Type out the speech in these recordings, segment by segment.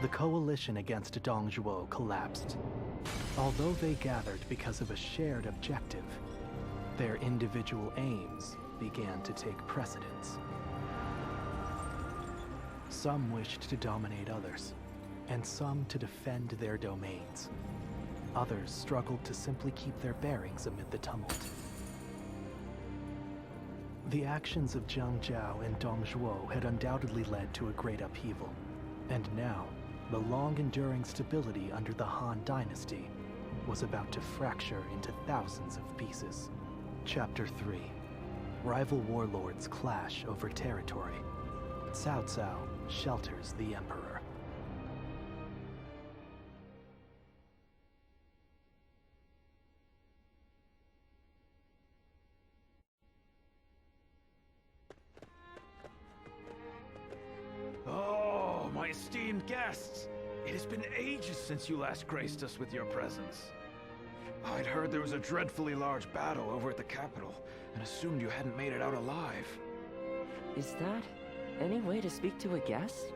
the coalition against Dong Zhuo collapsed. Although they gathered because of a shared objective, their individual aims began to take precedence. Some wished to dominate others, and some to defend their domains. Others struggled to simply keep their bearings amid the tumult. The actions of Jiejiao and Dong Zhuo had undoubtedly led to a great upheaval, and now, the long-enduring stability under the Han Dynasty was about to fracture into thousands of pieces. Chapter 3. Rival warlords clash over territory. Cao Cao shelters the Emperor. Oh, my esteemed guests! It has been ages since you last graced us with your presence. I'd heard there was a dreadfully large battle over at the capital, and assumed you hadn't made it out alive. Is that any way to speak to a guest?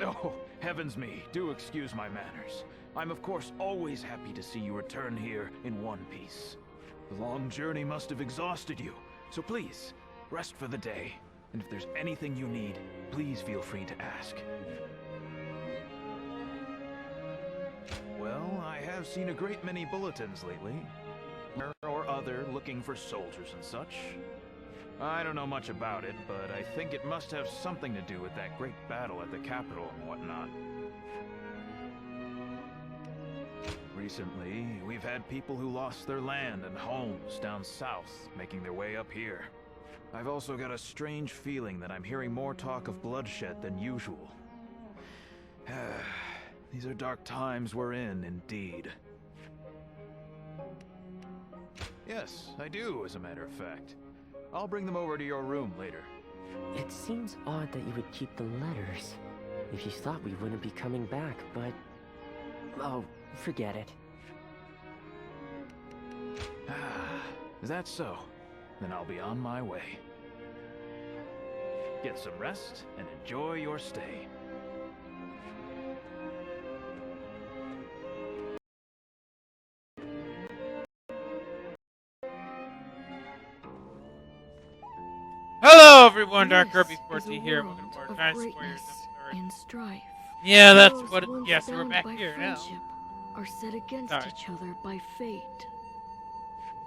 Oh, heavens me, do excuse my manners. I'm of course always happy to see you return here in one piece. The long journey must have exhausted you, so please, rest for the day. And if there's anything you need, please feel free to ask. Well, I have seen a great many bulletins lately. Or other looking for soldiers and such. I don't know much about it, but I think it must have something to do with that great battle at the capital and whatnot. Recently, we've had people who lost their land and homes down south making their way up here. I've also got a strange feeling that I'm hearing more talk of bloodshed than usual. These are dark times we're in, indeed. Yes, I do, as a matter of fact. I'll bring them over to your room later. It seems odd that you would keep the letters. If you thought we wouldn't be coming back, but... oh, forget it. Is that so? Then I'll be on my way. Get some rest and enjoy your stay. Hello everyone, Dark Kirby 14 here. Welcome to our Dynasty Warriors and strife. Yeah, that's Heroes what it, once yes, we're bound back by here now. friendship are set against Sorry. each other by fate.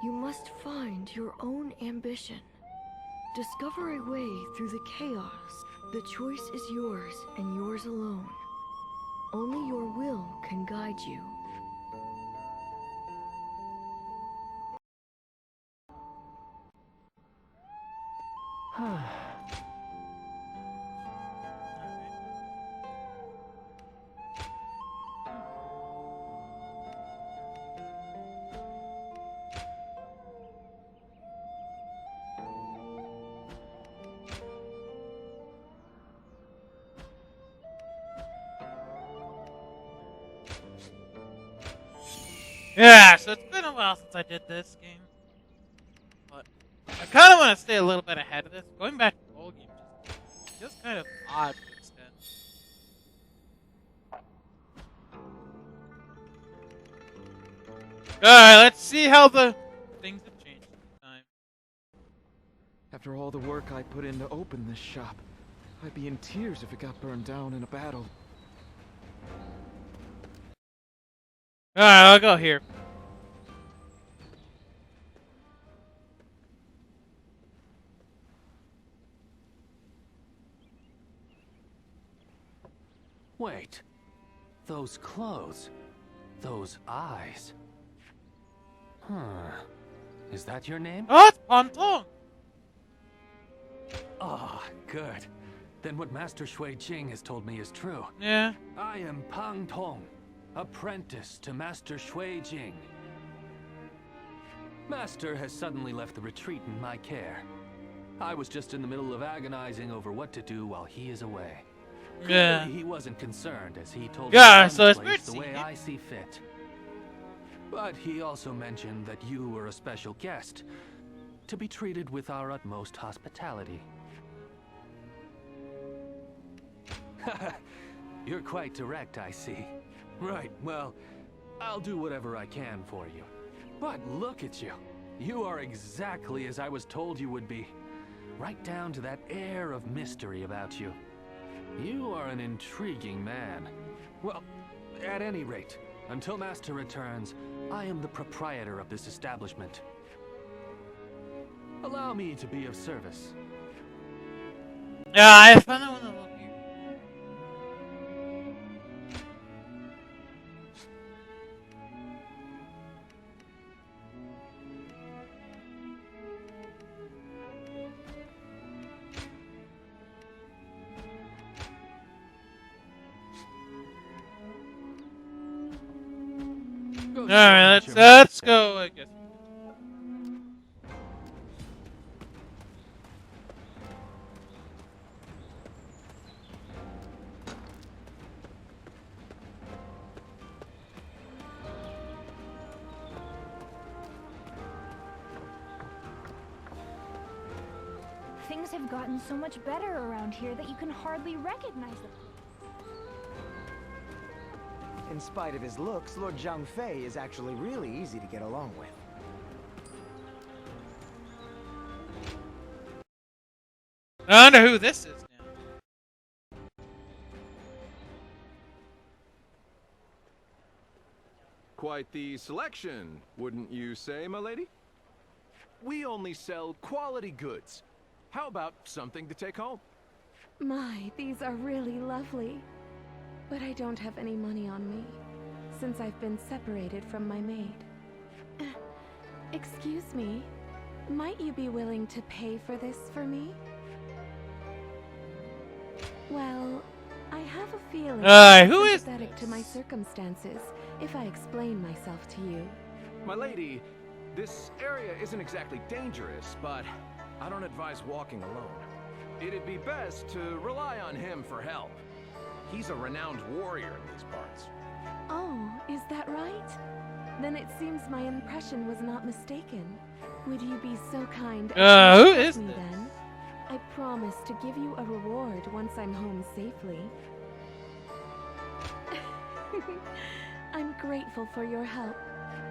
You must find your own ambition. Discover a way through the chaos. The choice is yours and yours alone. Only your will can guide you. Yeah, so it's been a while since I did this game. But I kind of want to stay a little bit ahead of this. Going back to the old game just kind of odd to an extent. Alright, let's see how the things have changed this time. After all the work I put in to open this shop, I'd be in tears if it got burned down in a battle. Alright, I'll go here. Wait. Those clothes. Those eyes. Huh. Is that your name? Oh, it's Ponton! Ah, good. Then what Master Shui Jing has told me is true. Yeah. I am Pang Tong, apprentice to Master Shui Jing. Master has suddenly left the retreat in my care. I was just in the middle of agonizing over what to do while he is away. Yeah. Clearly, he wasn't concerned as he told Yeah, me to so run it's the weird place the seeing way him. I see fit. But he also mentioned that you were a special guest, to be treated with our utmost hospitality. You're quite direct, I see. Right, well, I'll do whatever I can for you. But look at you. You are exactly as I was told you would be. Right down to that air of mystery about you. You are an intriguing man. Well, at any rate, until Master returns, I am the proprietor of this establishment. Allow me to be of service. Yeah, I finally want to look here. Alright, let's go, I guess. Things have gotten so much better around here that you can hardly recognize them. In spite of his looks, Lord Zhang Fei is actually really easy to get along with. I wonder who this is now. Quite the selection, wouldn't you say, my lady? We only sell quality goods. How about something to take home? My, these are really lovely. But I don't have any money on me, since I've been separated from my maid. Excuse me, might you be willing to pay for this for me? Well, I have a feeling who is sympathetic to my circumstances if I explain myself to you. My lady, this area isn't exactly dangerous, but I don't advise walking alone. It'd be best to rely on him for help. He's a renowned warrior in these parts. Oh, is that right? Then it seems my impression was not mistaken. Would you be so kind as who to is help me this? then? I promise to give you a reward once I'm home safely. I'm grateful for your help.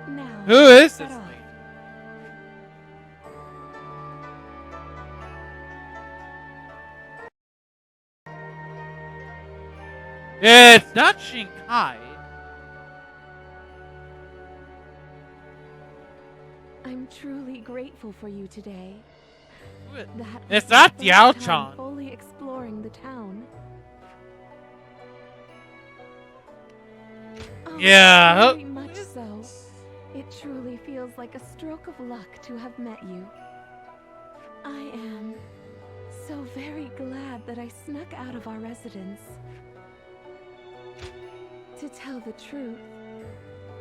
Now, Who is set this off. lady? It's not Shinkai. I'm truly grateful for you today. That It's was not the first Diao-chan. time fully exploring the town. Oh, Yeah, very much so. It truly feels like a stroke of luck to have met you. I am so very glad that I snuck out of our residence. To tell the truth,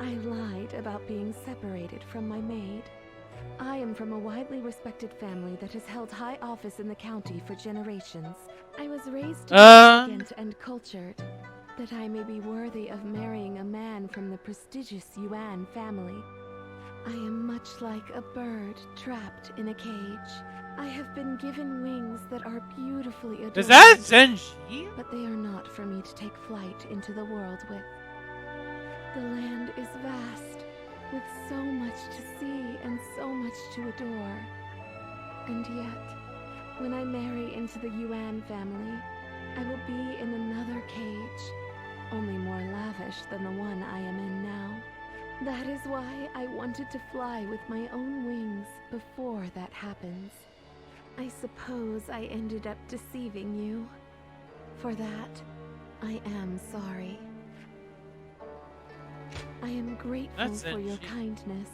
I lied about being separated from my maid. I am from a widely respected family that has held high office in the county for generations. I was raised to be elegant and cultured, that I may be worthy of marrying a man from the prestigious Yuan family. I am much like a bird trapped in a cage. I have been given wings that are beautifully adorned. Is that Zenji? But they are not for me to take flight into the world with. The land is vast, with so much to see and so much to adore. And yet, when I marry into the Yuan family, I will be in another cage, only more lavish than the one I am in now. That is why I wanted to fly with my own wings before that happens. I suppose I ended up deceiving you. For that, I am sorry. I am grateful That's for your Zenji. kindness.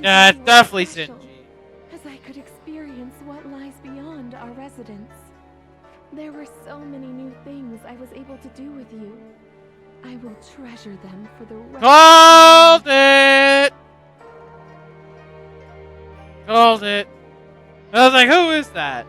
Yeah, it's Today was definitely special, Zenji. as I could experience what lies beyond our residence. There were so many new things I was able to do with you. I will treasure them for the rest Called it! Called it. I was like, who is that?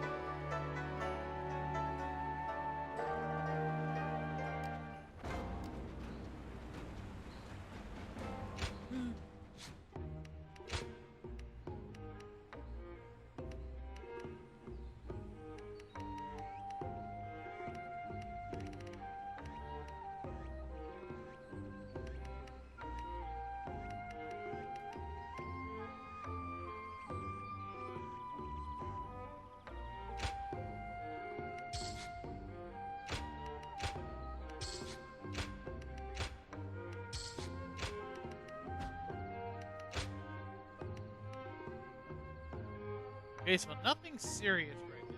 Okay, so nothing serious right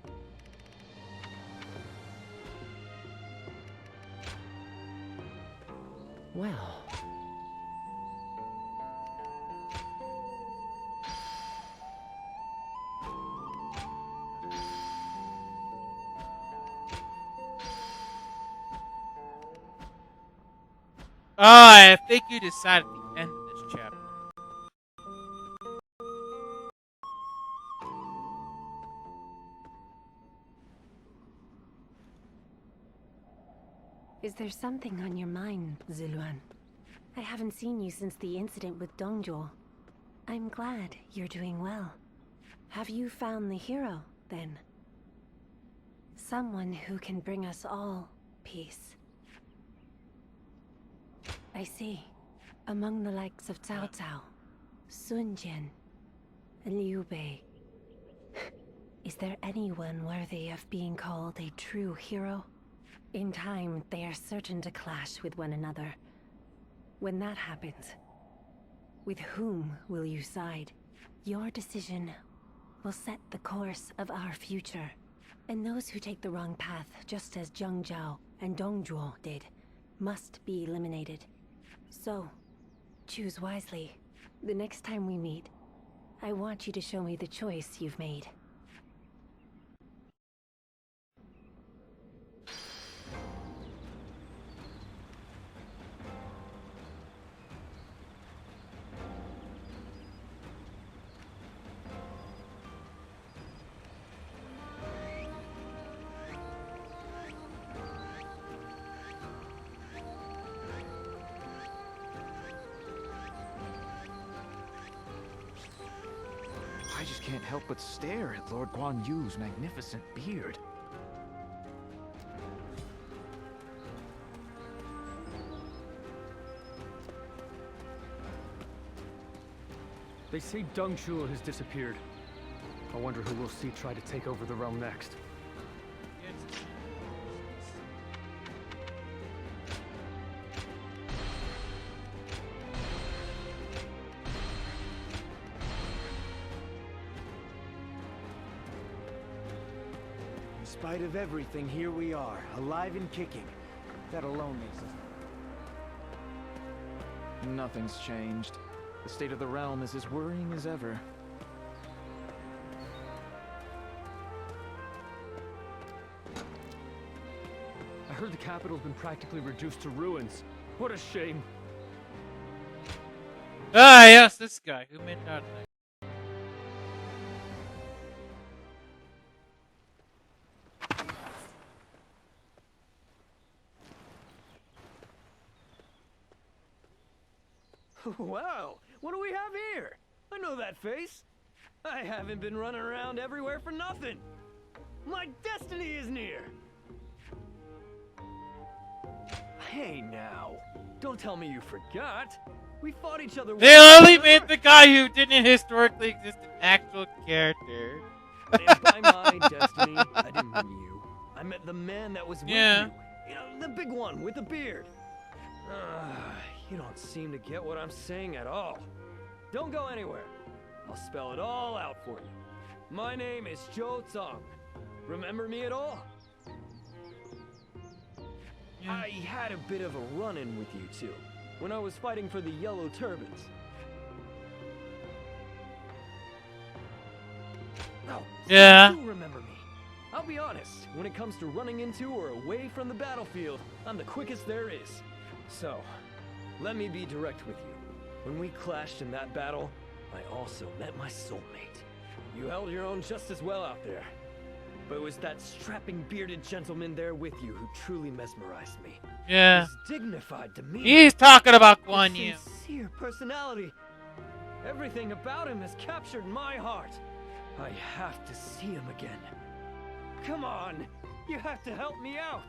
now. Well. I think you decided the end of this chapter. Is there something on your mind, Ziluan? I haven't seen you since the incident with Dong Zhuo. I'm glad you're doing well. Have you found the hero, then? Someone who can bring us all peace. I see. Among the likes of Cao Cao, Sun Jian, and Liu Bei. Is there anyone worthy of being called a true hero? In time, they are certain to clash with one another. When that happens, with whom will you side? Your decision will set the course of our future. And those who take the wrong path, just as Jiejiao and Dong Zhuo did, must be eliminated. So, choose wisely. The next time we meet, I want you to show me the choice you've made. I just can't help but stare at Lord Guan Yu's magnificent beard. They say Dong Zhuo has disappeared. I wonder who we'll see try to take over the realm next. In spite of everything, here we are, alive and kicking. That alone makes us... Nothing's changed. The state of the realm is as worrying as ever. I heard the capital's been practically reduced to ruins. What a shame. Ah, yes, this guy who made that thing. Wow, what do we have here? I know that face. I haven't been running around everywhere for nothing. My destiny is near. Hey now, don't tell me you forgot. We fought each other. They only made the guy who didn't historically exist an actual character. And by my destiny, I didn't mean you. I meant the man that was with you. You know, the big one with the beard. You don't seem to get what I'm saying at all. Don't go anywhere. I'll spell it all out for you. My name is Zhou Zong. Remember me at all? I had a bit of a run-in with you two, when I was fighting for the Yellow Turbans. Oh, yeah. You do remember me. I'll be honest, when it comes to running into or away from the battlefield, I'm the quickest there is. So, let me be direct with you. When we clashed in that battle, I also met my soulmate. You held your own just as well out there. But it was that strapping bearded gentleman there with you who truly mesmerized me. Yeah. His dignified demeanor. He's talking about Guan Yu. His sincere personality. Everything about him has captured my heart. I have to see him again. Come on, you have to help me out.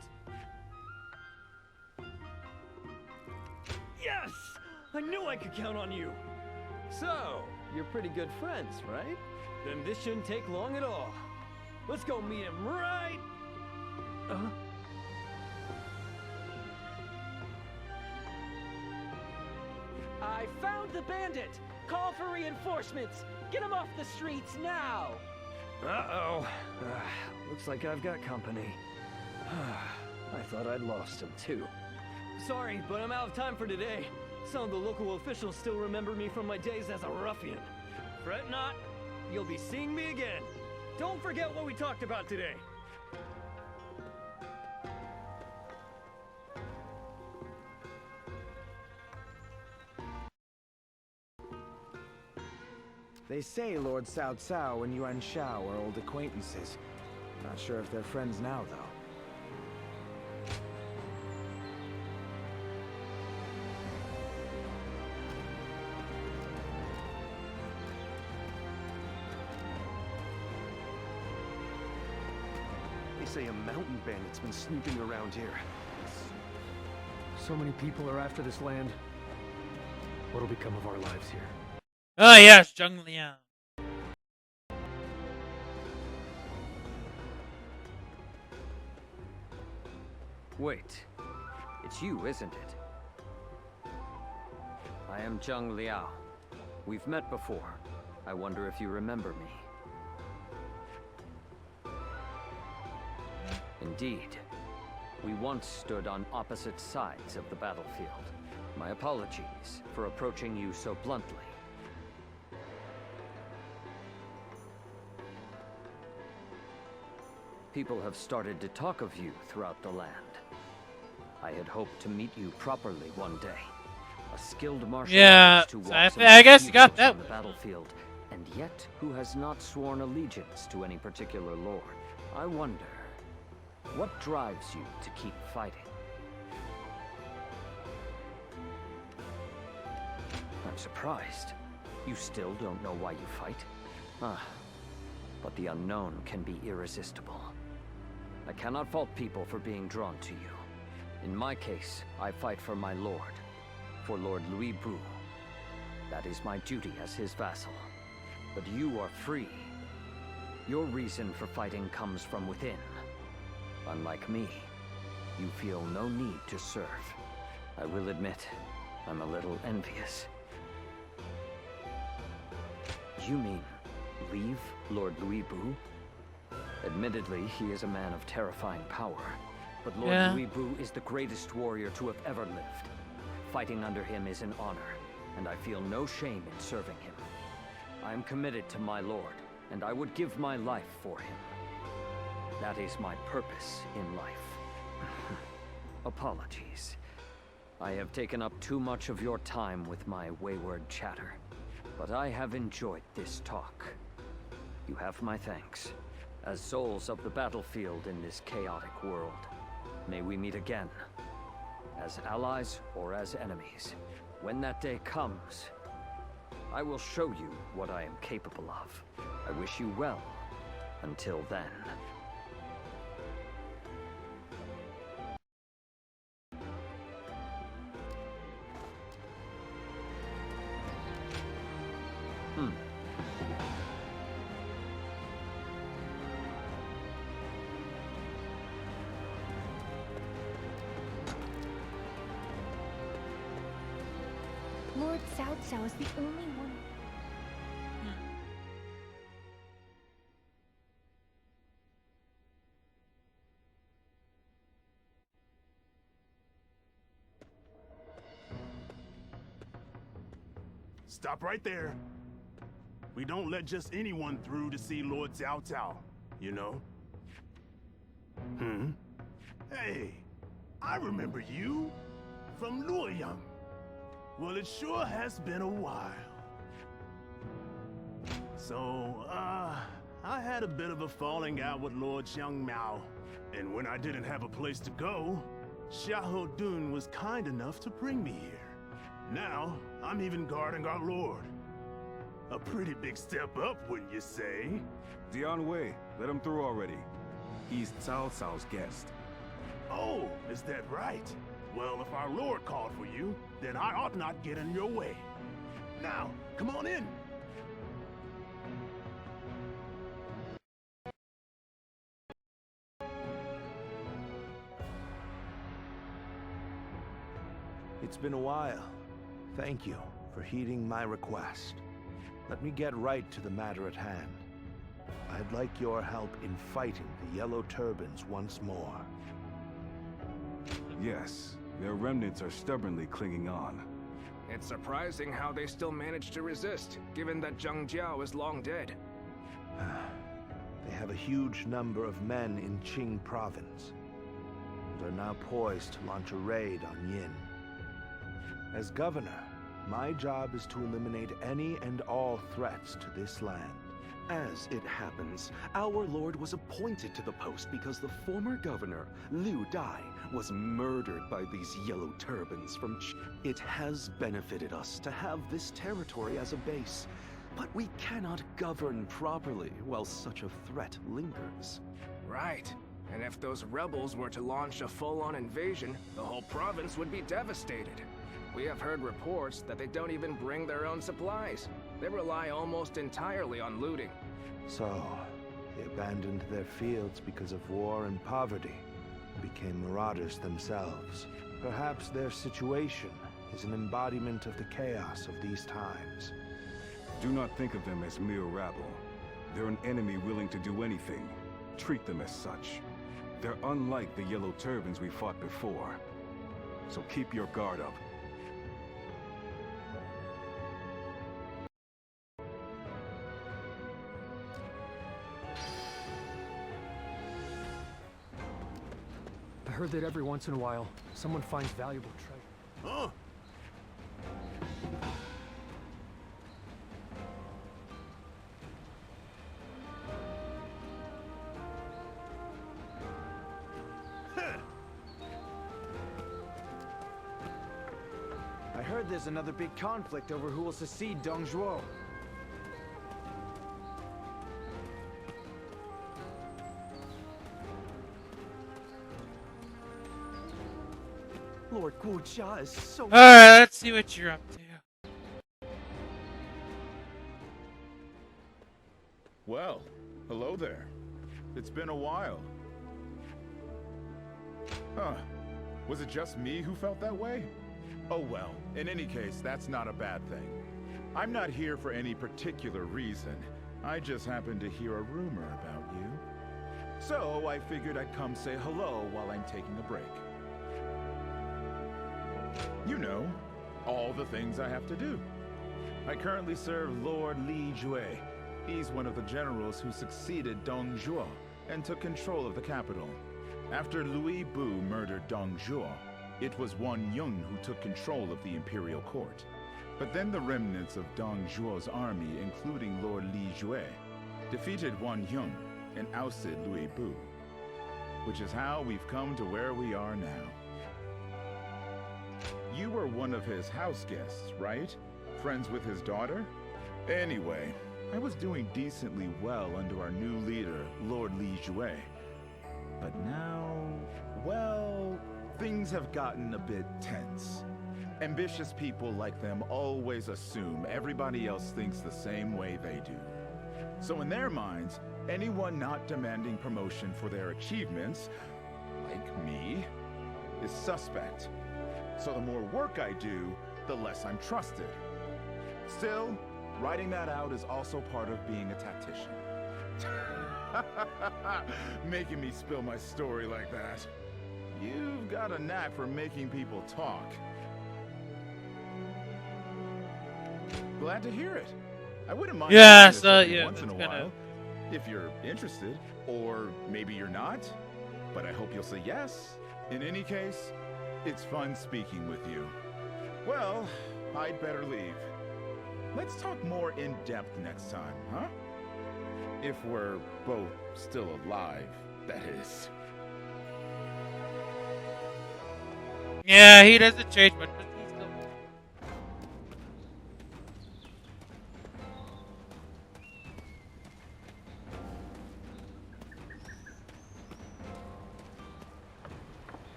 Yes! I knew I could count on you. So, you're pretty good friends, right? Then this shouldn't take long at all. Let's go meet him right... I found the bandit! Call for reinforcements! Get him off the streets now! Uh-oh. Looks like I've got company. I thought I'd lost him too. Sorry, but I'm out of time for today. Some of the local officials still remember me from my days as a ruffian. Fret not, you'll be seeing me again. Don't forget what we talked about today. They say Lord Cao Cao and Yuan Shao are old acquaintances. Not sure if they're friends now, though. They say a mountain bandit's been snooping around here. So many people are after this land. What'll become of our lives here? Oh yes, Xin Liang. Wait, it's you, isn't it? I am Zheng Liao. We've met before. I wonder if you remember me. Indeed. We once stood on opposite sides of the battlefield. My apologies for approaching you so bluntly. People have started to talk of you throughout the land. I had hoped to meet you properly one day. A skilled martial artist who walks I guess you got that on the battlefield, and yet who has not sworn allegiance to any particular lord. I wonder, what drives you to keep fighting? I'm surprised. You still don't know why you fight? But the unknown can be irresistible. I cannot fault people for being drawn to you. In my case, I fight for my lord, for Lord Liu Bei. That is my duty as his vassal. But you are free. Your reason for fighting comes from within. Unlike me, you feel no need to serve. I will admit, I'm a little envious. You mean, leave Lord Liu Bei? Admittedly, he is a man of terrifying power, but Lord Liu Bei is the greatest warrior to have ever lived. Fighting under him is an honor, and I feel no shame in serving him. I am committed to my lord, and I would give my life for him. That is my purpose in life. Apologies. I have taken up too much of your time with my wayward chatter, but I have enjoyed this talk. You have my thanks. As souls of the battlefield in this chaotic world, may we meet again, as allies or as enemies. When that day comes, I will show you what I am capable of. I wish you well until then. Lord Cao Cao is the only one. Stop right there. We don't let just anyone through to see Lord Cao Cao, you know? Hey, I remember you from Luoyang. Well, it sure has been a while. So, I had a bit of a falling out with Lord Xiang Miao. And when I didn't have a place to go, Xiahou Dun was kind enough to bring me here. Now, I'm even guarding our lord. A pretty big step up, wouldn't you say? Dian Wei, let him through already. He's Cao Cao's guest. Oh, is that right? Well, if our lord called for you, then I ought not get in your way. Now, come on in. It's been a while. Thank you for heeding my request. Let me get right to the matter at hand. I'd like your help in fighting the Yellow Turbans once more. Yes, their remnants are stubbornly clinging on. It's surprising how they still manage to resist, given that Zhang is long dead. They have a huge number of men in Qing province, and are now poised to launch a raid on Yin. As governor, my job is to eliminate any and all threats to this land. As it happens, our lord was appointed to the post because the former governor, Liu Bei, was murdered by these yellow turbans from It has benefited us to have this territory as a base, but we cannot govern properly while such a threat lingers. Right. And if those rebels were to launch a full-on invasion, the whole province would be devastated. We have heard reports that they don't even bring their own supplies. They rely almost entirely on looting. So, they abandoned their fields because of war and poverty, and became marauders themselves. Perhaps their situation is an embodiment of the chaos of these times. Do not think of them as mere rabble. They're an enemy willing to do anything. Treat them as such. They're unlike the Yellow Turbans we fought before. So keep your guard up. I heard that every once in a while, someone finds valuable treasure. Huh? I heard there's another big conflict over who will succeed Dong Zhuo. Lord Guojia is so... Alright, let's see what you're up to. Well, hello there. It's been a while. Huh. Was it just me who felt that way? Oh well, in any case, that's not a bad thing. I'm not here for any particular reason. I just happened to hear a rumor about you. So I figured I'd come say hello while I'm taking a break. You know, all the things I have to do. I currently serve Lord Li Jue. He's one of the generals who succeeded Dong Zhuo and took control of the capital. After Liu Bei murdered Dong Zhuo, it was Wan Yun who took control of the imperial court. But then the remnants of Dong Zhuo's army, including Lord Li Jue, defeated Wan Yun and ousted Liu Bei, which is how we've come to where we are now. You were one of his house guests, right? Friends with his daughter? Anyway, I was doing decently well under our new leader, Lord Li Jue. But now, well, things have gotten a bit tense. Ambitious people like them always assume everybody else thinks the same way they do. So in their minds, anyone not demanding promotion for their achievements, like me, is suspect. So the more work I do, the less I'm trusted. Still, writing that out is also part of being a tactician. Making me spill my story like that. You've got a knack for making people talk. Glad to hear it. I wouldn't mind Yes, every yeah, once in a that's while, if you're interested, or maybe you're not. But I hope you'll say yes. In any case, it's fun speaking with you. Well, I'd better leave. Let's talk more in depth next time, huh? If we're both still alive, that is. Yeah, he doesn't change much, but he's still...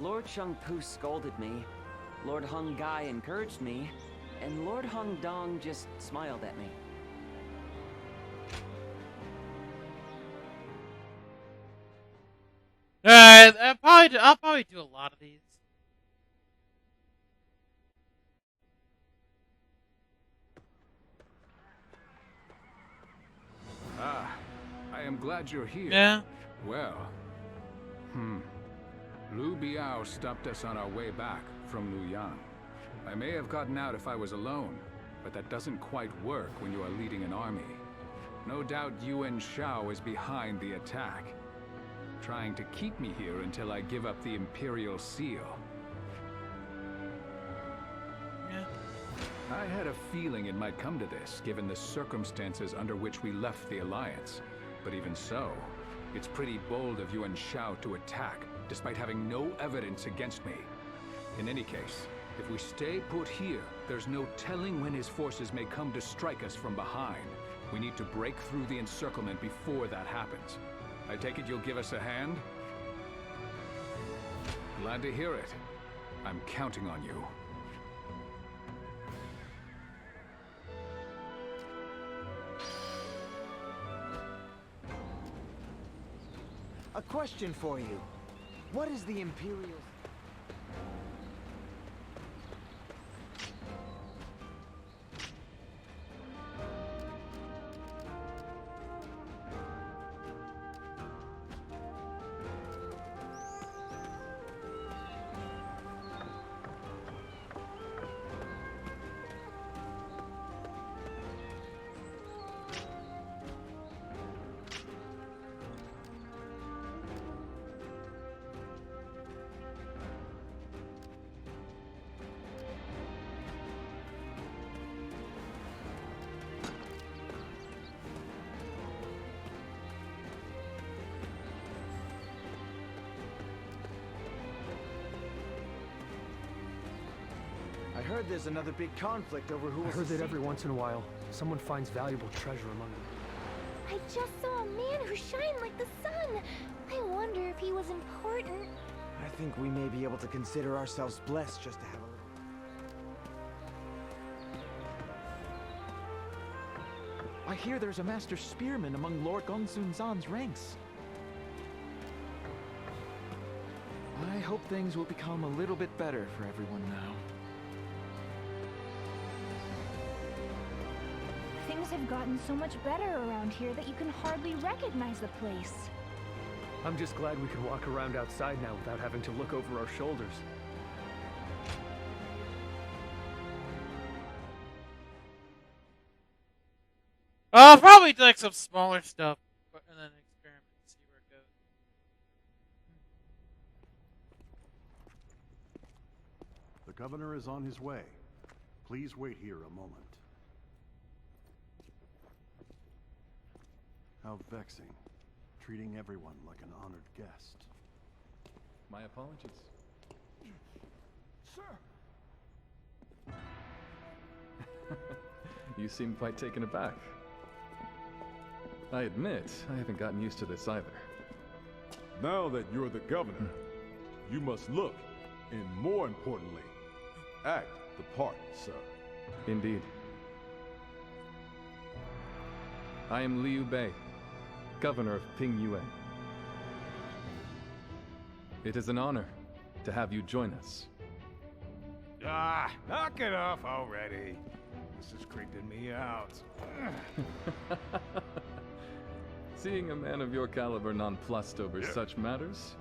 Lord Shang Pu scolded me, Lord Hung Gai encouraged me, and Lord Hung Dong just smiled at me. Alright, I'll probably do a lot of these. Ah, I am glad you're here. Yeah. Well, Liu Bei stopped us on our way back from Luoyang. I may have gotten out if I was alone, but that doesn't quite work when you are leading an army. No doubt Yuan Shao is behind the attack, trying to keep me here until I give up the Imperial Seal. Yeah. I had a feeling it might come to this, given the circumstances under which we left the Alliance. But even so, it's pretty bold of Yuan Shao to attack, despite having no evidence against me. In any case, if we stay put here, there's no telling when his forces may come to strike us from behind. We need to break through the encirclement before that happens. I take it you'll give us a hand? Glad to hear it. I'm counting on you. A question for you. What is the Imperial... I heard there's another big conflict over who I will heard that succeed. every once in a while, someone finds valuable treasure among them. I just saw a man who shined like the sun. I wonder if he was important. I think we may be able to consider ourselves blessed just to have a little... I hear there's a master spearman among Lord Gongsun Zan's ranks. I hope things will become a little bit better for everyone now. Things have gotten so much better around here that you can hardly recognize the place. I'm just glad we can walk around outside now without having to look over our shoulders. I'll probably do like some smaller stuff, and then experiment and see where it goes. The governor is on his way. Please wait here a moment. How vexing, treating everyone like an honored guest. My apologies. Sir! You seem quite taken aback. I admit, I haven't gotten used to this either. Now that you're the governor, you must look, and more importantly, act the part, sir. Indeed. I am Liu Bei, governor of Ping Yuan. It is an honor to have you join us. Ah, knock it off already. This is creeping me out. Seeing a man of your caliber nonplussed over such matters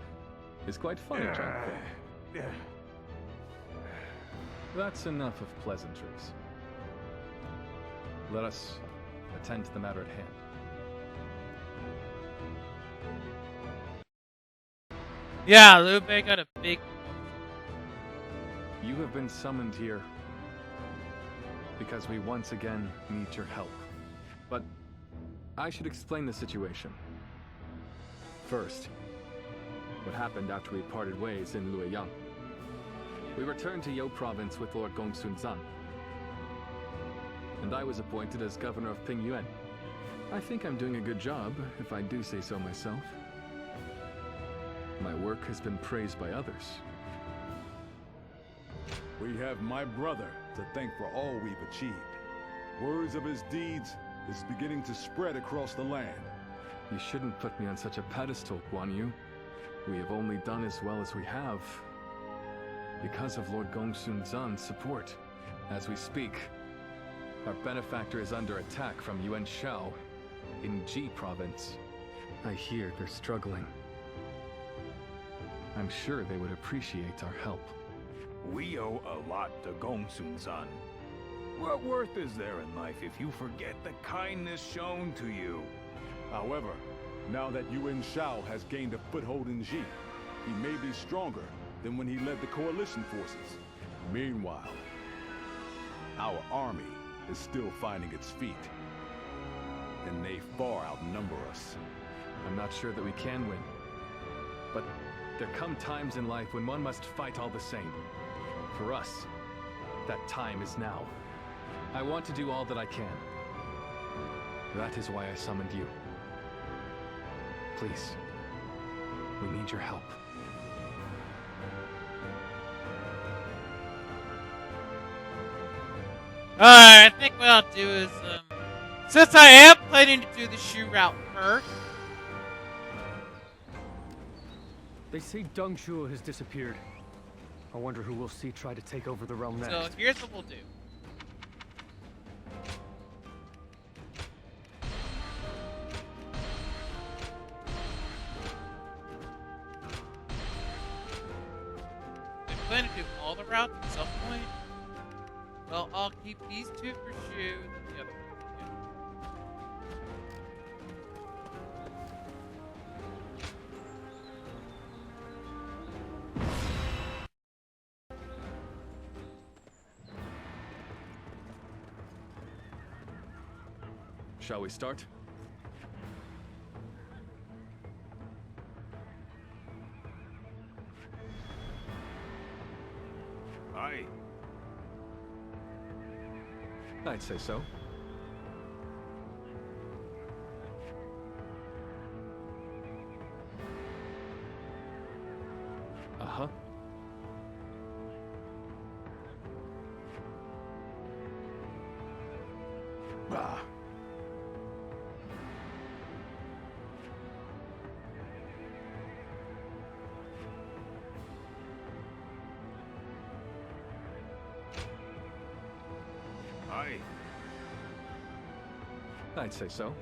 is quite funny, John. That's enough of pleasantries. Let us attend to the matter at hand. Yeah, Liu Bei got a big... You have been summoned here because we once again need your help. But I should explain the situation. First, what happened after we parted ways in Luoyang. We returned to You province with Lord Gongsun Zan, and I was appointed as governor of Ping Yuan. I think I'm doing a good job, if I do say so myself. My work has been praised by others, We have my brother to thank for all we've achieved. Words of his deeds is beginning to spread across the land. You shouldn't put me on such a pedestal, Guan Yu. We have only done as well as we have because of Lord Gongsun Zan's support. As we speak, our benefactor is under attack from Yuan Shao in Ji province. I hear they're struggling. I'm sure they would appreciate our help. We owe a lot to Gongsun Zan. What worth is there in life if you forget the kindness shown to you? However, now that Yuan Shao has gained a foothold in Ji, he may be stronger than when he led the coalition forces. Meanwhile, our army is still finding its feet, and they far outnumber us. I'm not sure that we can win, but there come times in life when one must fight all the same. For us, that time is now. I want to do all that I can. That is why I summoned you. Please, we need your help. Alright, I think what I'll do is, since I am planning to do the shoe route first. They say Dong Zhuo has disappeared. I wonder who we'll see try to take over the realm next. So here's what we'll do. I plan to do all the routes at some point. Well, I'll keep these two for Shu and the other one. Shall we start? Aye. I'd say so. Uh-huh. Ah. Aye. I'd say so.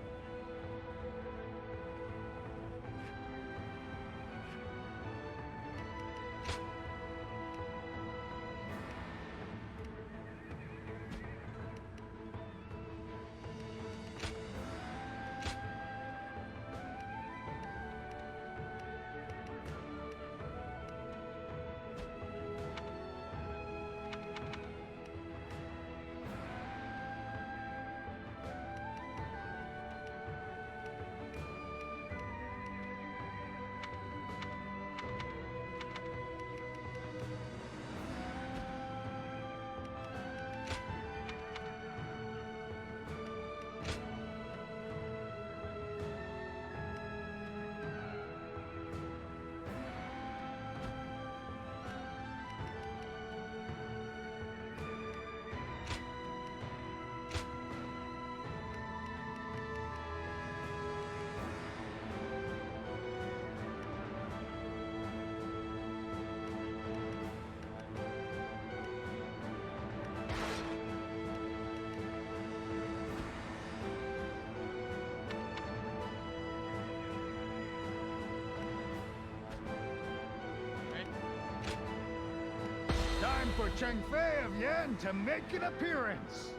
Time for Cheng Fei of Yan to make an appearance.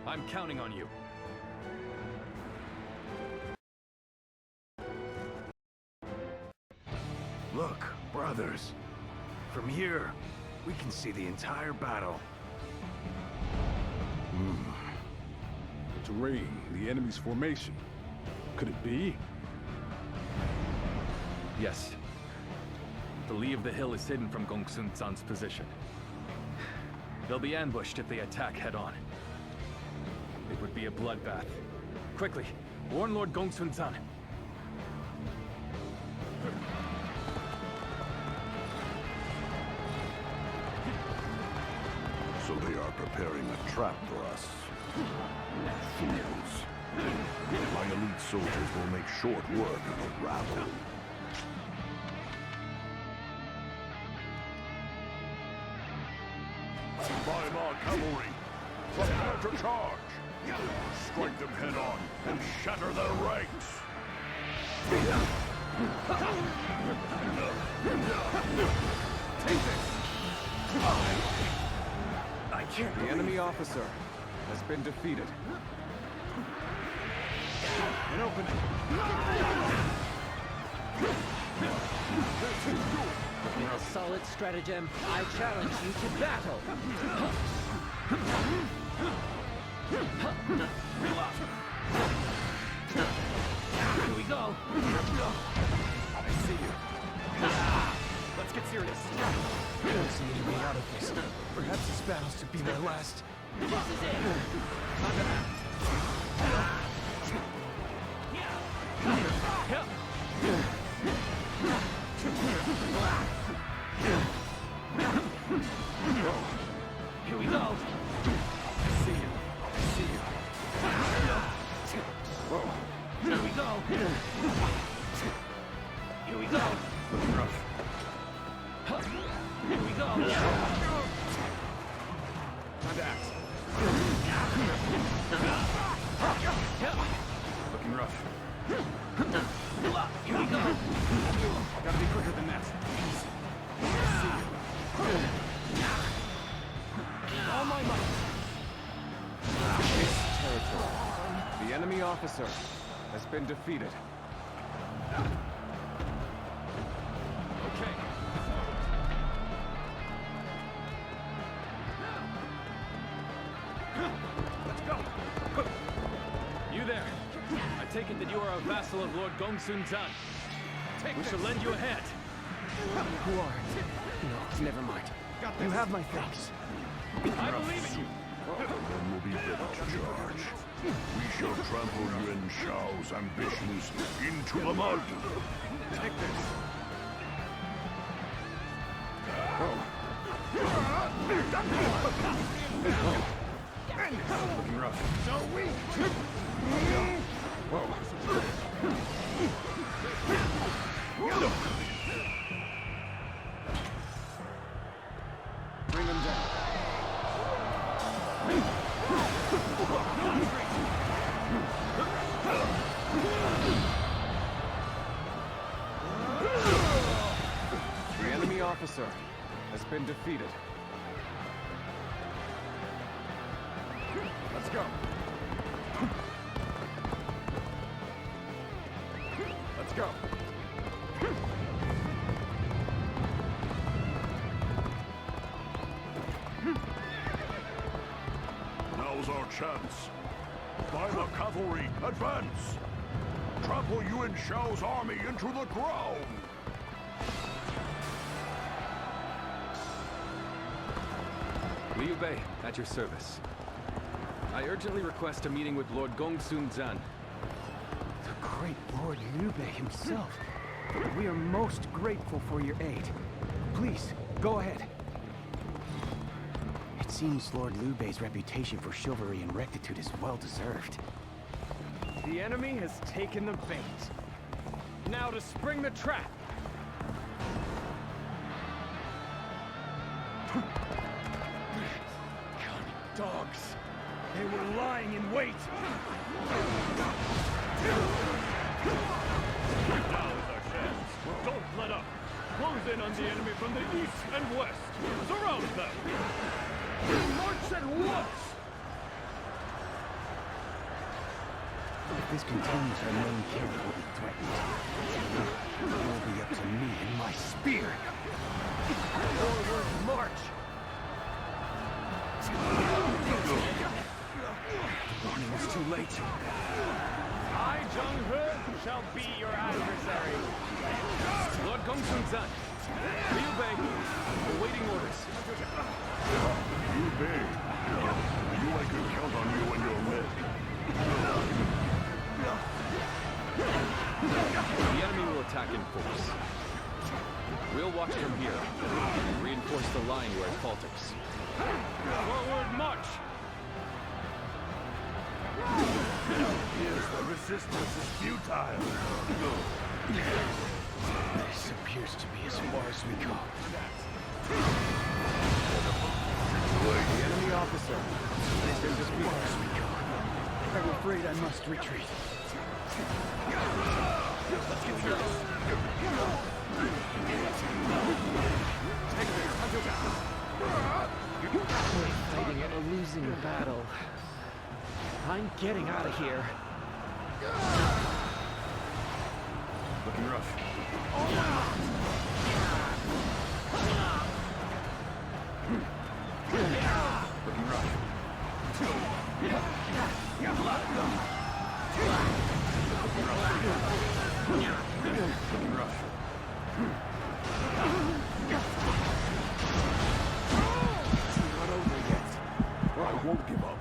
I'm counting on you. Look, brothers. From here, we can see the entire battle. The terrain, the enemy's formation. Could it be? Yes. The lee of the hill is hidden from Gongsun Zan's position. They'll be ambushed if they attack head-on. It would be a bloodbath. Quickly, warn Lord Gongsun Zan. So they are preparing a trap for us. Fools. My elite soldiers will make short work of the rabble. By my cavalry, prepare to charge! Strike them head on and shatter their ranks! Take this! I can't. The enemy officer has been defeated. An opening! With a solid stratagem, I challenge you to battle. Here we go. I see you. Let's get serious. I don't see any way out of this. Perhaps this battle's to be my last. This is it. Here we go. I see you. I see you. Whoa. Here we go. Here we go. Looking rough. Here we go. Time to act. Looking rough. Here we go. Gotta be quicker than that. Easy. I see you. All my might. This territory. The enemy officer has been defeated. Okay. Let's go. You there. I take it that you are a vassal of Lord Gongsun Zan. We shall lend you a hand. Who are you? No, never mind. You have my thanks. I believe in you! Then will be ready to charge. We shall trample Yuan Shao's ambitions into the mud. Take this. Looking rough. So weak! Whoa. Bring them down. The enemy officer has been defeated. Let's go. Let's go. Now's our chance. By the cavalry, advance! Trample Yuan Shao's army into the ground! Liu Bei, at your service. I urgently request a meeting with Lord Gongsun Zan. The great Lord Liu Bei himself. We are most grateful for your aid. Please, go ahead. It seems Lord Liu Bei's reputation for chivalry and rectitude is well deserved. The enemy has taken the bait. Now to spring the trap. Cunning dogs. They were lying in wait. Now is our chance. Don't let up. Close in on the enemy from the east and west. Surround them. March at once! If this continues, our main camp will be threatened. It will be up to me and my spear. Forward march! The warning was too late. I, Zheng He, shall be your adversary. Lord Gongsun Zan. Liu Bei, awaiting orders. Liu Bei, I knew I could count on you and your men. The enemy will attack in force. We'll watch from here and reinforce the line where it falters. Forward! resistance is futile. This appears to be as far as we go. The enemy officer. This is as far as we go. I'm afraid I must retreat. Let's get through this. We're fighting in a losing battle. I'm getting out of here. Looking rough. Looking rough. Looking rough. It's not over yet. I won't give up.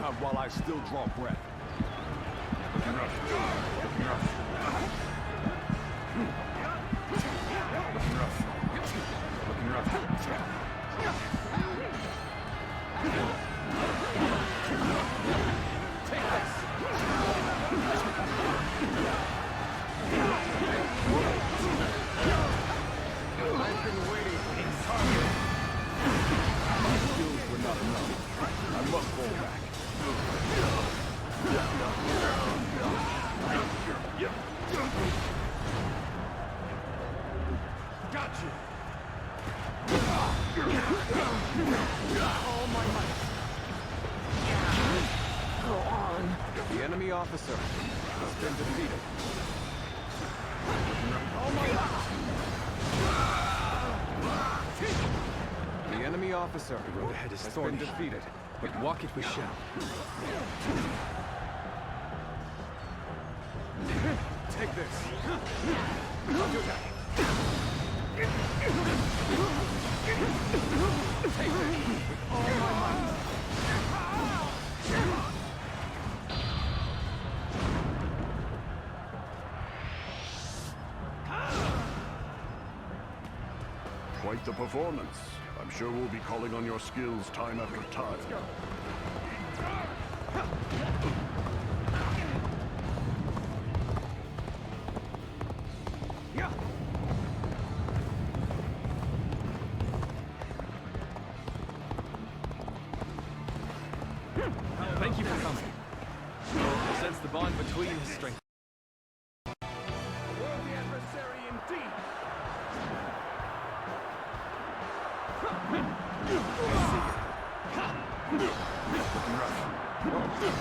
Not while I still draw breath. Looking rough. Looking rough. Looking rough. Looking rough. Take this. I've been waiting for this target. My skills were not enough. I must fall back. Got you. All my might. Go on. The enemy officer has been defeated. All my might. The enemy officer The road ahead is has thorny, been defeated. but walk it we shall. Take this. Take this with all my might. Quite the performance. I'm sure we'll be calling on your skills time after time. Let's go. Thank you for coming. I sense the bond between us strength. Worthy adversary indeed. Looking rough. Looking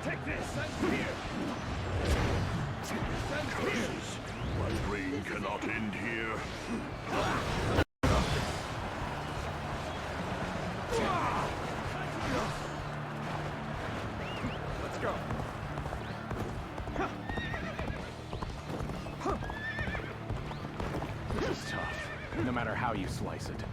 Take this and here. My reign cannot end here. Let's go. This is tough, no matter how you slice it.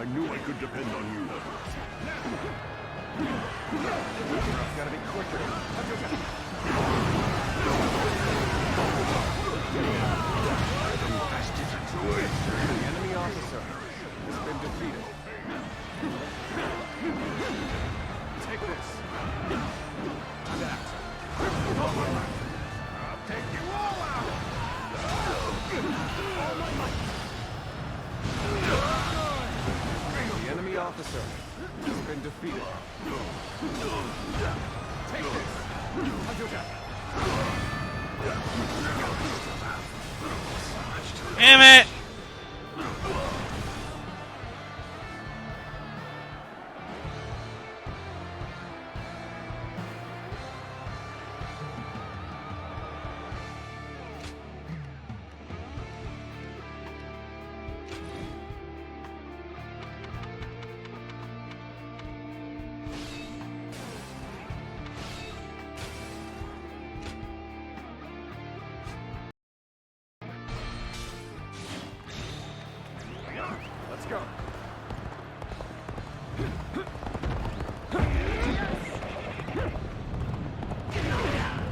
I knew I could depend on you. Gotta be quicker. The enemy officer has been defeated. Take this. Adapt. I'll take you all out. All my might. The enemy officer has been defeated. Take this. Damn it! Let's go.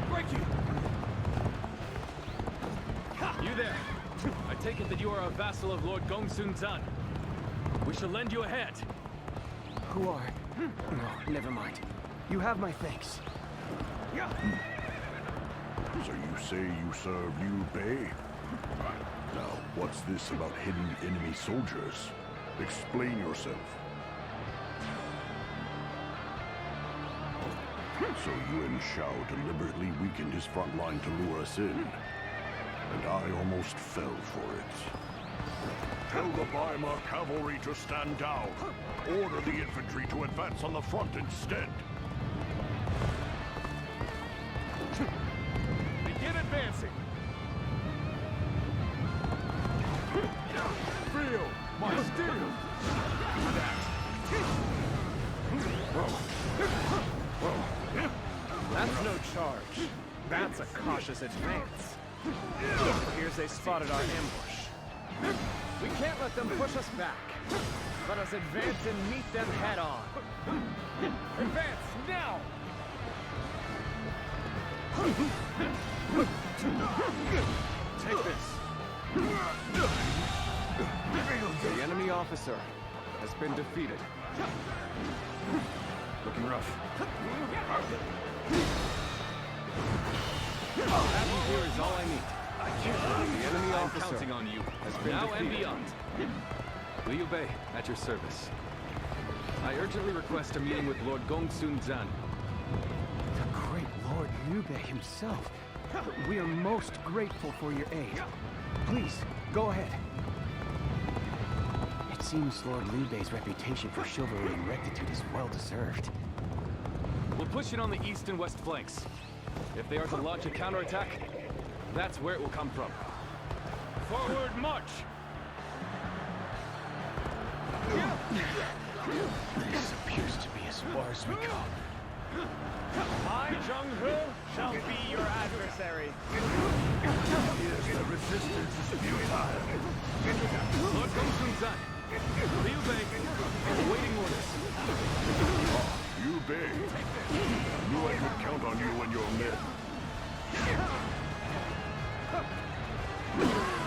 Break you. You there. I take it that you are a vassal of Lord Gongsun Zan. We shall lend you a hand. Who are? No, never mind. You have my thanks. So you say you serve Liu Bei? Now, what's this about hidden enemy soldiers? Explain yourself. So Yuan Shao deliberately weakened his front line to lure us in. And I almost fell for it. Tell the Weimar cavalry to stand down. Order the infantry to advance on the front instead. Begin advancing. Feel my steel. That's no charge. That's a cautious advance. It appears they spotted our ambush. We can't let them push us back. Let us advance and meet them head on. Advance now! Take this. The enemy officer has been defeated. Looking rough. Having here is all I need. The enemy officer counting on you. has been Now defeated. and beyond. Liu Bei, at your service. I urgently request a meeting with Lord Gongsun Zan. The great Lord Liu Bei himself. We are most grateful for your aid. Please, go ahead. It seems Lord Liu Bei's reputation for chivalry and rectitude is well deserved. We'll push it on the east and west flanks. If they are to launch a counterattack, that's where it will come from. Forward march! This appears to be as far as we go. I, Dong Zhuo, shall be your adversary. The resistance is futile. Lord Gongsun Zan, Liu Bei, awaiting orders. Liu Bei, knew I could count on you and your men.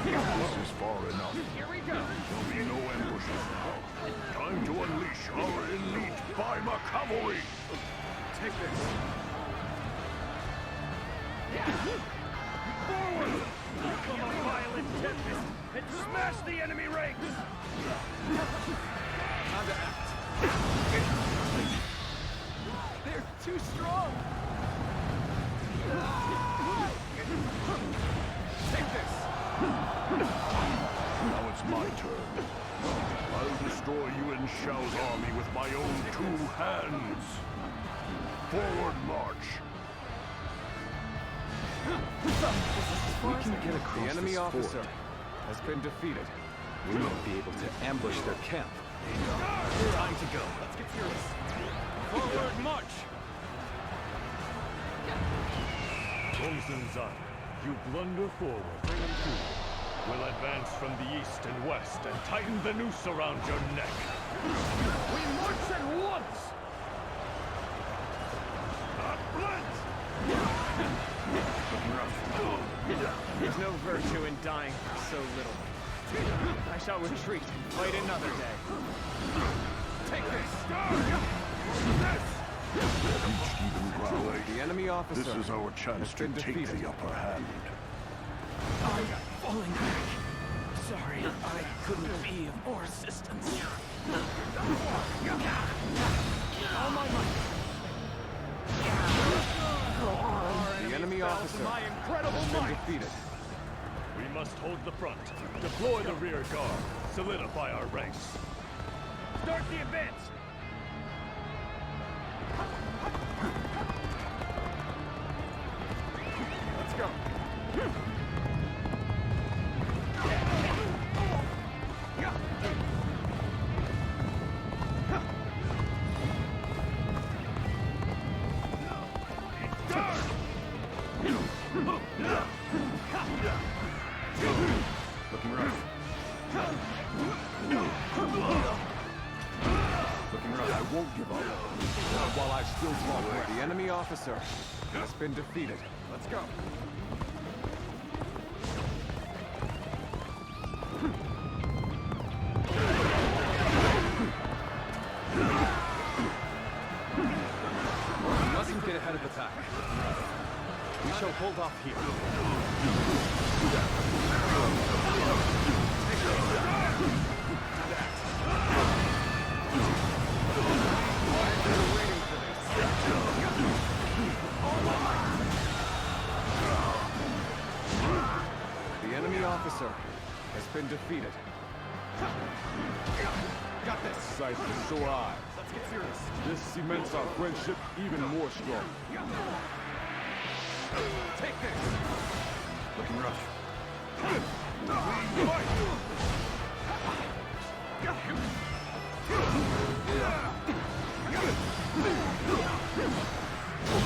This is far enough. Here we go. There'll be no ambushes now. Time to unleash our elite Weimar cavalry. Take this. Forward! Become a violent tempest and smash the enemy ranks! Time to act. They're too strong! Take this! Now it's my turn. I'll destroy Yuan Shao's army with my own 2 hands. Forward march. We can get across. The enemy officer has been defeated. We won't be able to ambush their camp. Time to go. Let's get serious. Forward march! Gongsun Zan, you blunder forward. Bring them to. We'll advance from the east and west and tighten the noose around your neck. We march at once! There's no virtue in dying for so little. I shall retreat and fight another day. Take this! Reached even ground. The enemy officer. This is our chance to take the upper hand. I'm falling back. Sorry, I couldn't be of more assistance. All my might. The enemy officer My incredible has been might. defeated. We must hold the front, deploy the rear guard, solidify our ranks. Start the advance. Let's go. Looking rough. Looking rough. I won't give up. Not while I still talk. The enemy officer has been defeated. Let's go. We mustn't get ahead of attack. We shall hold off here. The enemy officer has been defeated. Got this. Sight for sore eyes. Let's get serious. This cements our friendship even more strong. Take this. Looking rough.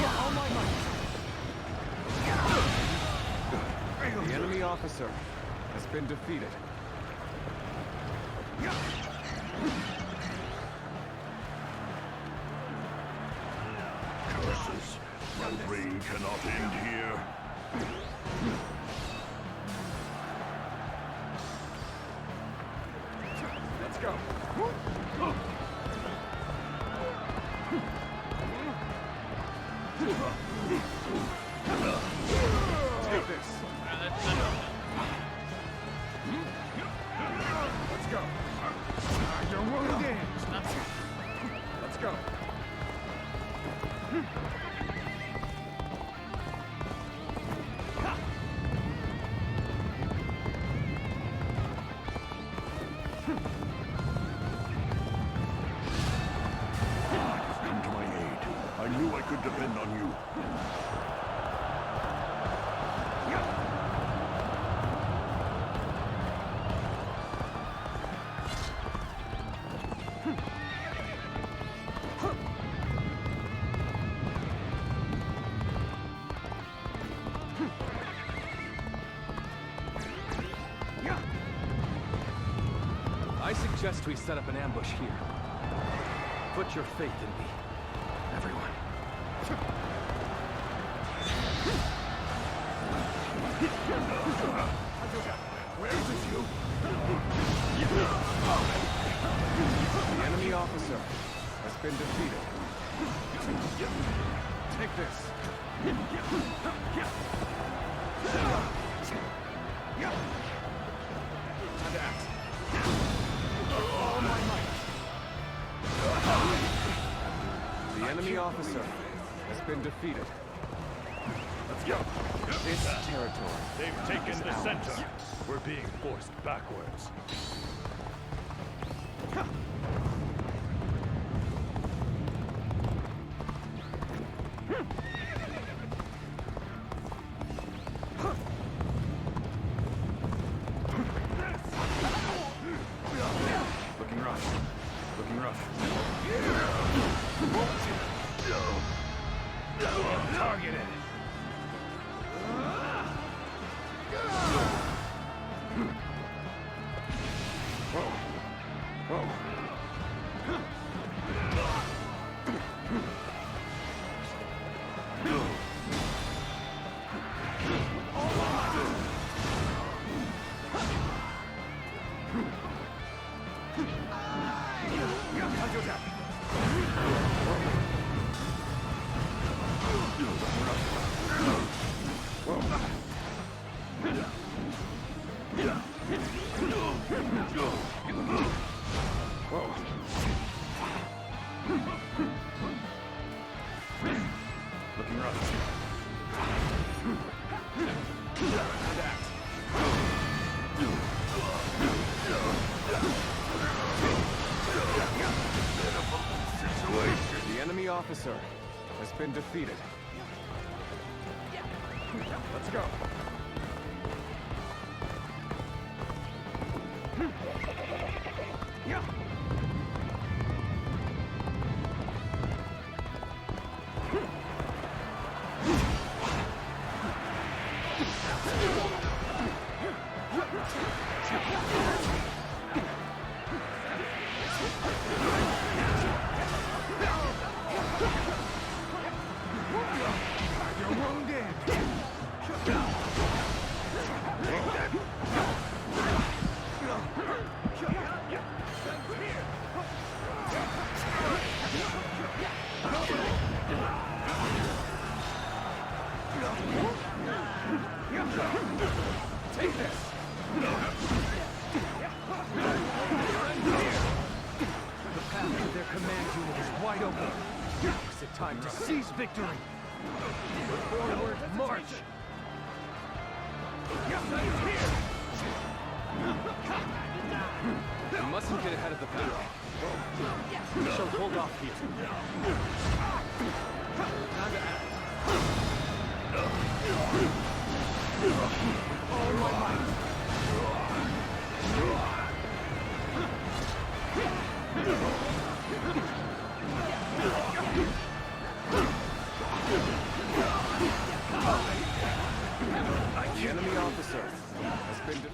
All my might. The enemy officer has been defeated. Curses. My reign cannot end here. Let's go. Take this. Let's go. You're wounded. Let's go. Come to my aid. I knew I could depend on you. I suggest we set up an ambush here. Put your faith in me, everyone. Where is it, you? The enemy officer has been defeated. Take this. And act. All my might. The enemy officer has been defeated. Let's go. This territory. They've taken is the ours. center. We're being forced backwards. Looking rough. Looking rough. Targeted. Whoa. The enemy officer has been defeated. Let's go. Take this! The path to their command unit is wide open. Is it time to seize victory? Forward march! We mustn't get ahead of the pack. We shall hold off here. Time to act. All my might. The enemy officer has been defeated.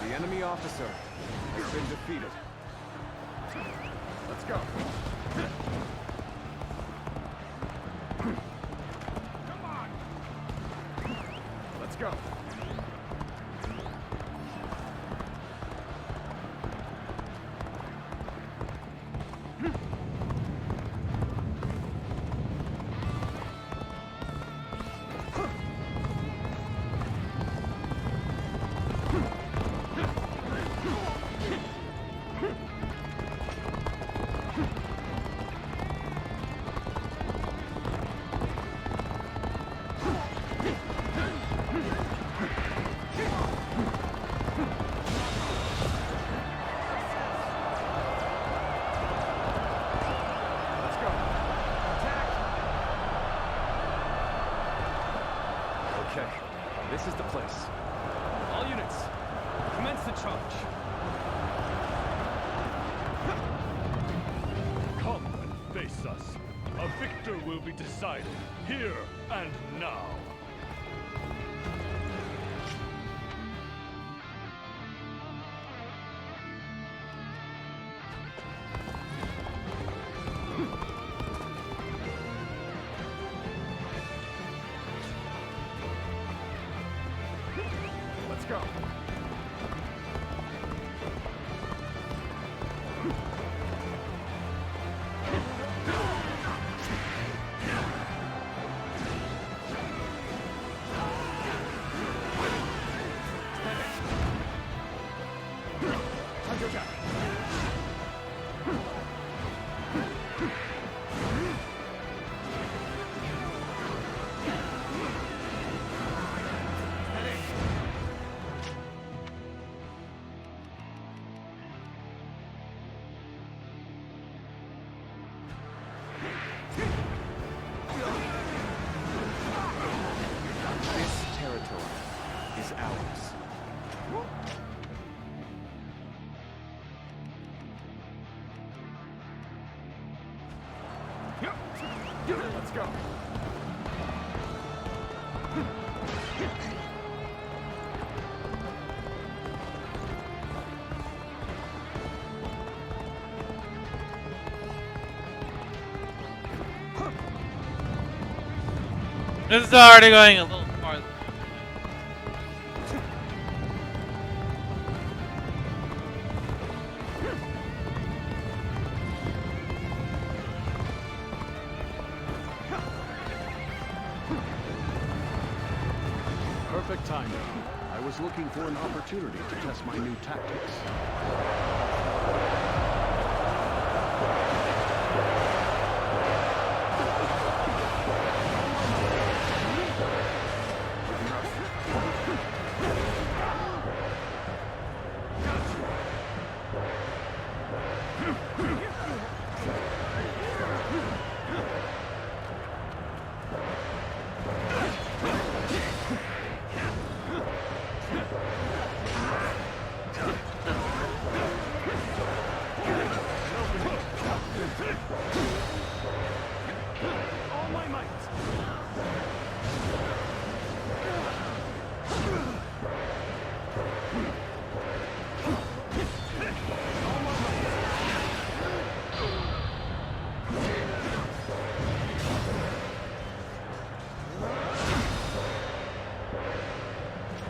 The enemy officer has been defeated. Let's go. Come on. Let's go. Okay, this is the place. All units, commence the charge. Come and face us. A victor will be decided here and now. Let's go. is ours. Let's go. This is already going a little farther. Perfect timing. I was looking for an opportunity to test my new tactics.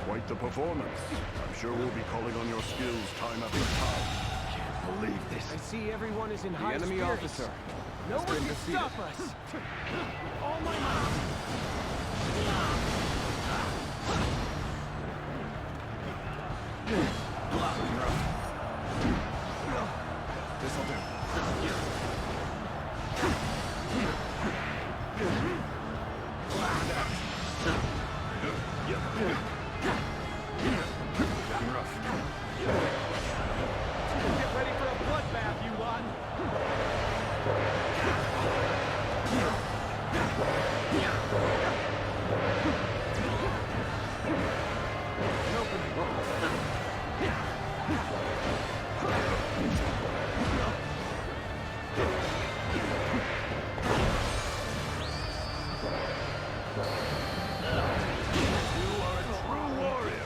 Quite the performance. I'm sure we'll be calling on your skills time after time. Can't believe this. I see everyone is in high enemy spirits. officer No has one been can defeated. stop us. All my might. This'll do. Get ready for a bloodbath, you lot.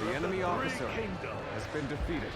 The enemy officer has been defeated.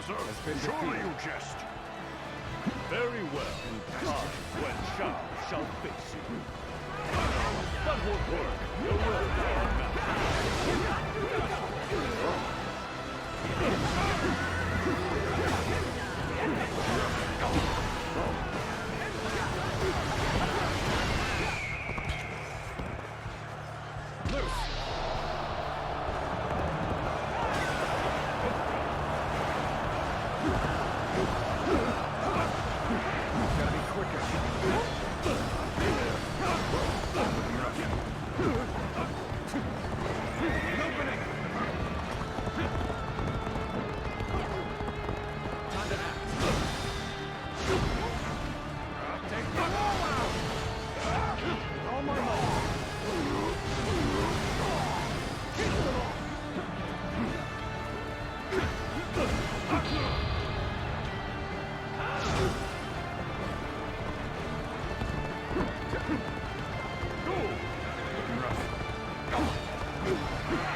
Has been Surely you jest. Very well. I, Yuan Shao, shall fix you. That won't work. The road to our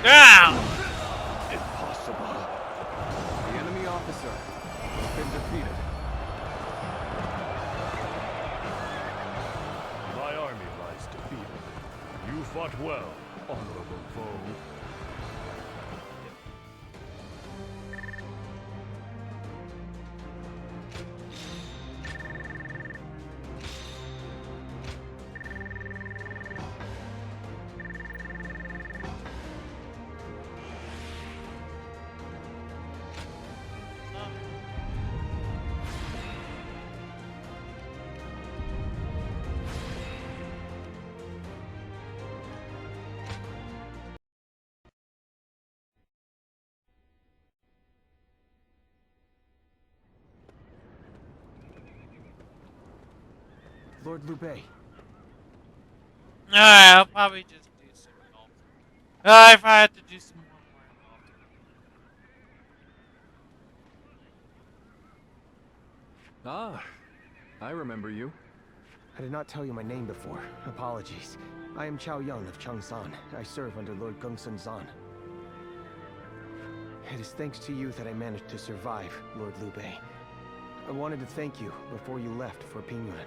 Down! Impossible. The enemy officer has been defeated. My army lies defeated. You fought well, honorable foe. Lord Liu Bei. Alright, I'll probably just do some more. If I had to do some more. Ah, I remember you. I did not tell you my name before. Apologies. I am Chao Yun of Changsan. I serve under Lord Gongsun Zan. It is thanks to you that I managed to survive, Lord Liu Bei. I wanted to thank you before you left for Pingyuan.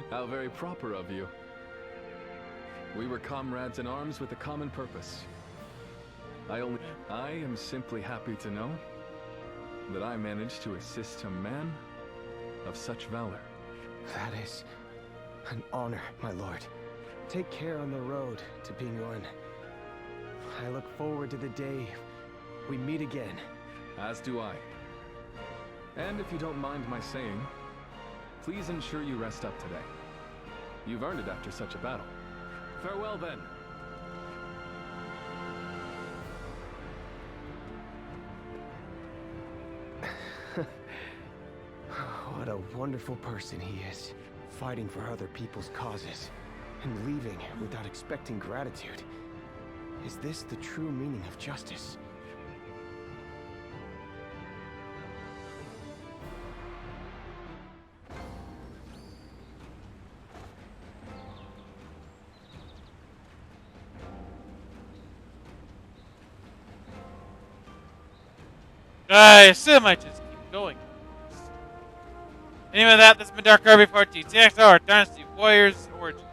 How very proper of you. We were comrades in arms with a common purpose. I am simply happy to know that I managed to assist a man of such valor. That is an honor, my lord. Take care on the road to Pingyuan. I look forward to the day we meet again. As do I. And if you don't mind my saying, please ensure you rest up today. You've earned it after such a battle. Farewell then. What a wonderful person he is. Fighting for other people's causes. And leaving without expecting gratitude. Is this the true meaning of justice? I assume I just keep going. Anyway, this has been Dark Kirby Part 2. CXR Dynasty Warriors Origins.